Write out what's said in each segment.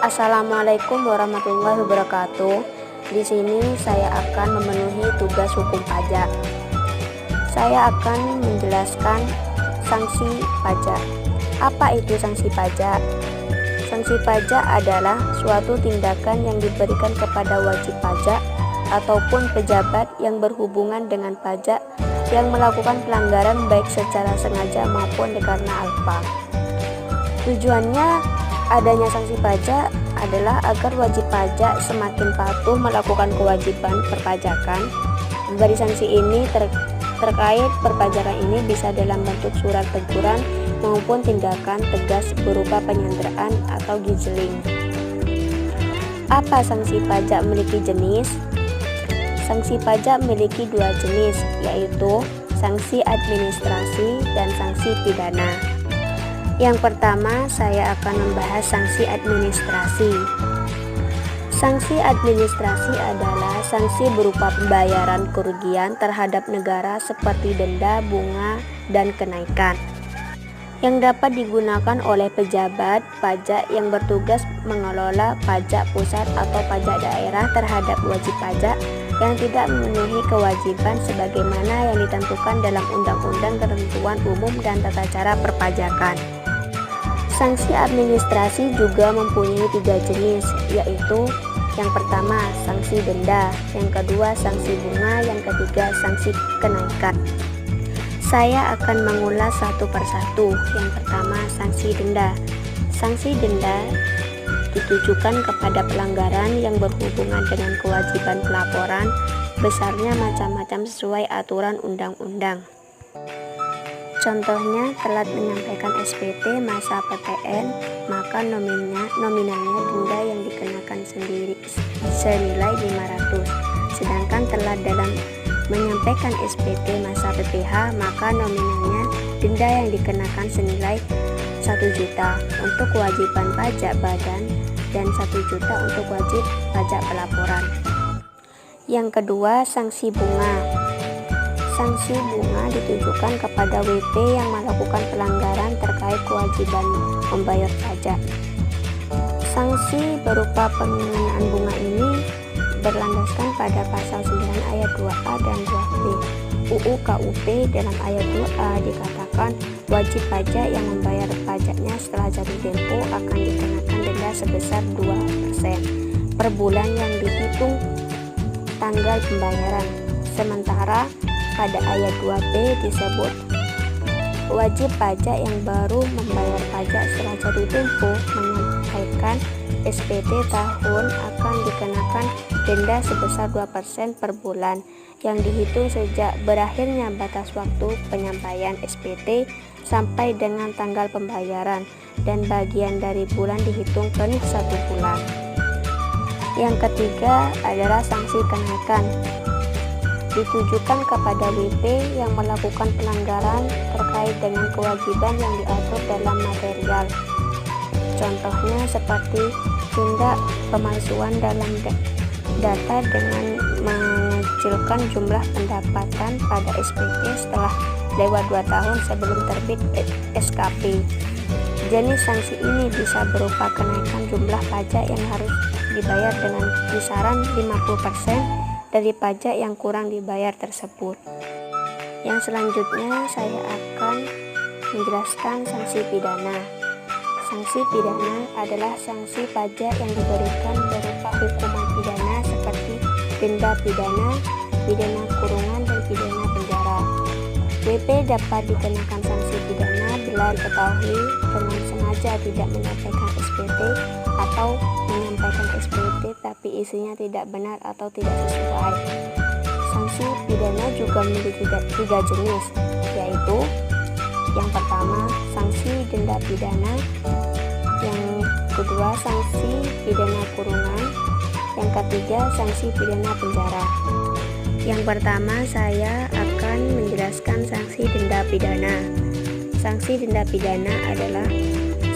Assalamualaikum warahmatullahi wabarakatuh. Di sini saya akan memenuhi tugas hukum pajak. Saya akan menjelaskan sanksi pajak. Apa itu sanksi pajak? Sanksi pajak adalah suatu tindakan yang diberikan kepada wajib pajak ataupun pejabat yang berhubungan dengan pajak yang melakukan pelanggaran baik secara sengaja maupun karena alpa. Tujuannya adanya sanksi pajak adalah agar wajib pajak semakin patuh melakukan kewajiban perpajakan. Dari sanksi ini terkait perpajakan ini bisa dalam bentuk surat teguran maupun tindakan tegas berupa penyanderaan atau gizeling. Apa sanksi pajak memiliki jenis? Sanksi pajak memiliki dua jenis, yaitu sanksi administrasi dan sanksi pidana. Yang pertama, saya akan membahas sanksi administrasi. Sanksi administrasi adalah sanksi berupa pembayaran kerugian terhadap negara seperti denda, bunga, dan kenaikan yang dapat digunakan oleh pejabat pajak yang bertugas mengelola pajak pusat atau pajak daerah terhadap wajib pajak yang tidak memenuhi kewajiban sebagaimana yang ditentukan dalam Undang-Undang Ketentuan Umum dan Tata Cara Perpajakan. Sanksi administrasi juga mempunyai tiga jenis, yaitu yang pertama sanksi denda, yang kedua sanksi bunga, yang ketiga sanksi kenaikan. Saya akan mengulas satu persatu. Yang pertama sanksi denda. Sanksi denda ditujukan kepada pelanggaran yang berhubungan dengan kewajiban pelaporan, besarnya macam-macam sesuai aturan undang-undang. Contohnya, telat menyampaikan SPT masa PTN, maka nominalnya denda yang dikenakan sendiri senilai 500. Sedangkan telat dalam menyampaikan SPT masa PPH, maka nominalnya denda yang dikenakan senilai 1 juta untuk kewajiban pajak badan dan 1 juta untuk wajib pajak pelaporan. Yang kedua, sanksi bunga. Sanksi bunga ditujukan kepada WP yang melakukan pelanggaran terkait kewajiban membayar pajak. Sanksi berupa pengenaan bunga ini berlandaskan pada pasal 9 ayat 2A dan 2B UU KUP. Dalam ayat 2A dikatakan wajib pajak yang membayar pajaknya setelah jatuh tempo akan dikenakan denda sebesar 2% per bulan yang dihitung tanggal pembayaran. Sementara pada ayat 2B disebut wajib pajak yang baru membayar pajak setelah jatuh tempo menyampaikan SPT tahun akan dikenakan denda sebesar 2% per bulan yang dihitung sejak berakhirnya batas waktu penyampaian SPT sampai dengan tanggal pembayaran, dan bagian dari bulan dihitung penuh 1 bulan. Yang ketiga adalah sanksi kenaikan. Ditujukan kepada WP yang melakukan pelanggaran terkait dengan kewajiban yang diatur dalam material. Contohnya seperti tindak pemalsuan dalam data dengan mengecilkan jumlah pendapatan pada SPT setelah lewat 2 tahun sebelum terbit SKP. Jenis sanksi ini bisa berupa kenaikan jumlah pajak yang harus dibayar dengan kisaran 50% dari pajak yang kurang dibayar tersebut. Yang selanjutnya saya akan menjelaskan sanksi pidana. Sanksi pidana adalah sanksi pajak yang diberikan berupa hukuman pidana seperti denda pidana, pidana kurungan, dan pidana penjara. WP dapat dikenakan sanksi pidana bila diketahui dengan sengaja tidak menyampaikan SPT atau menyampaikan SPT tapi isinya tidak benar atau tidak sesuai. Sanksi pidana juga memiliki tiga jenis, yaitu yang pertama sanksi denda pidana, yang kedua sanksi pidana kurungan, yang ketiga sanksi pidana penjara. Yang pertama saya akan menjelaskan sanksi denda pidana. Sanksi denda pidana adalah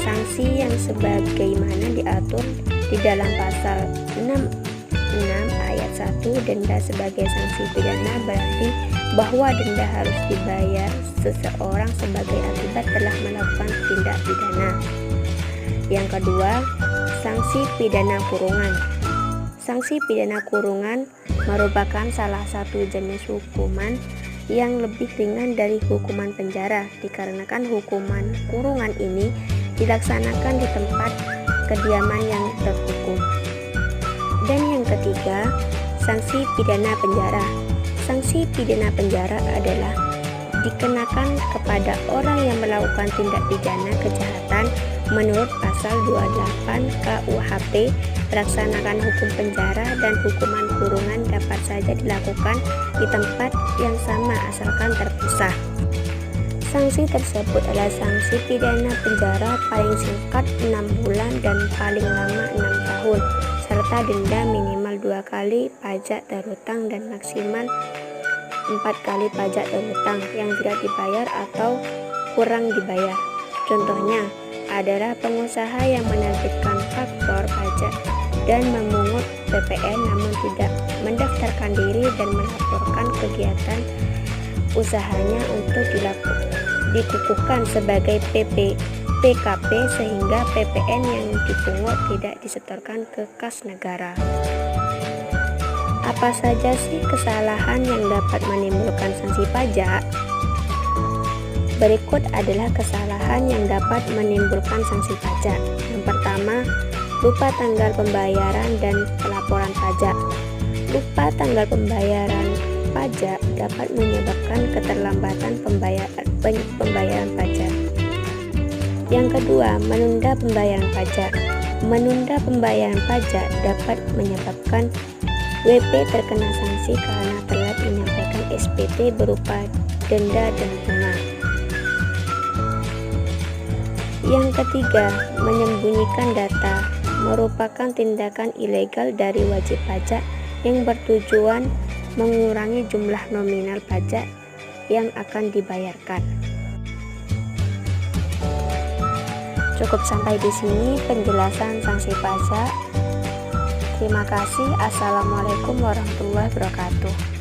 sanksi yang sebagaimana diatur di dalam pasal 66 ayat 1. Denda sebagai sanksi pidana berarti bahwa denda harus dibayar seseorang sebagai akibat telah melakukan tindak pidana. Yang kedua, Sanksi pidana kurungan. Sanksi pidana kurungan merupakan salah satu jenis hukuman yang lebih ringan dari hukuman penjara, dikarenakan hukuman kurungan ini dilaksanakan di tempat kediaman yang terhukum. Dan yang ketiga, sanksi pidana penjara. Sanksi pidana penjara adalah dikenakan kepada orang yang melakukan tindak pidana kejahatan menurut pasal 28 KUHP. Melaksanakan hukum penjara dan hukuman kurungan dapat saja dilakukan di tempat yang sama asalkan terpisah. Sanksi tersebut adalah sanksi pidana penjara paling singkat 6 bulan dan paling lama 6 tahun, serta denda minimal 2 kali pajak terhutang dan maksimal 4 kali pajak terhutang yang tidak dibayar atau kurang dibayar. Contohnya adalah pengusaha yang menerbitkan faktur pajak dan memungut PPN namun tidak mendaftarkan diri dan melaporkan kegiatan usahanya untuk dikukuhkan sebagai PKP sehingga PPN yang dipungut tidak disetorkan ke kas negara. Apa saja sih kesalahan yang dapat menimbulkan sanksi pajak? Berikut adalah kesalahan yang dapat menimbulkan sanksi pajak. Yang pertama, lupa tanggal pembayaran dan pelaporan pajak. Lupa tanggal pembayaran pajak dapat menyebabkan keterlambatan pembayaran pajak. Yang kedua, menunda pembayaran pajak. Menunda pembayaran pajak dapat menyebabkan WP terkena sanksi karena telat menyampaikan SPT berupa denda dan bunga. Yang ketiga, menyembunyikan data merupakan tindakan ilegal dari wajib pajak yang bertujuan mengurangi jumlah nominal pajak yang akan dibayarkan. Cukup sampai di sini penjelasan sanksi pajak. Terima kasih. Assalamualaikum warahmatullahi wabarakatuh.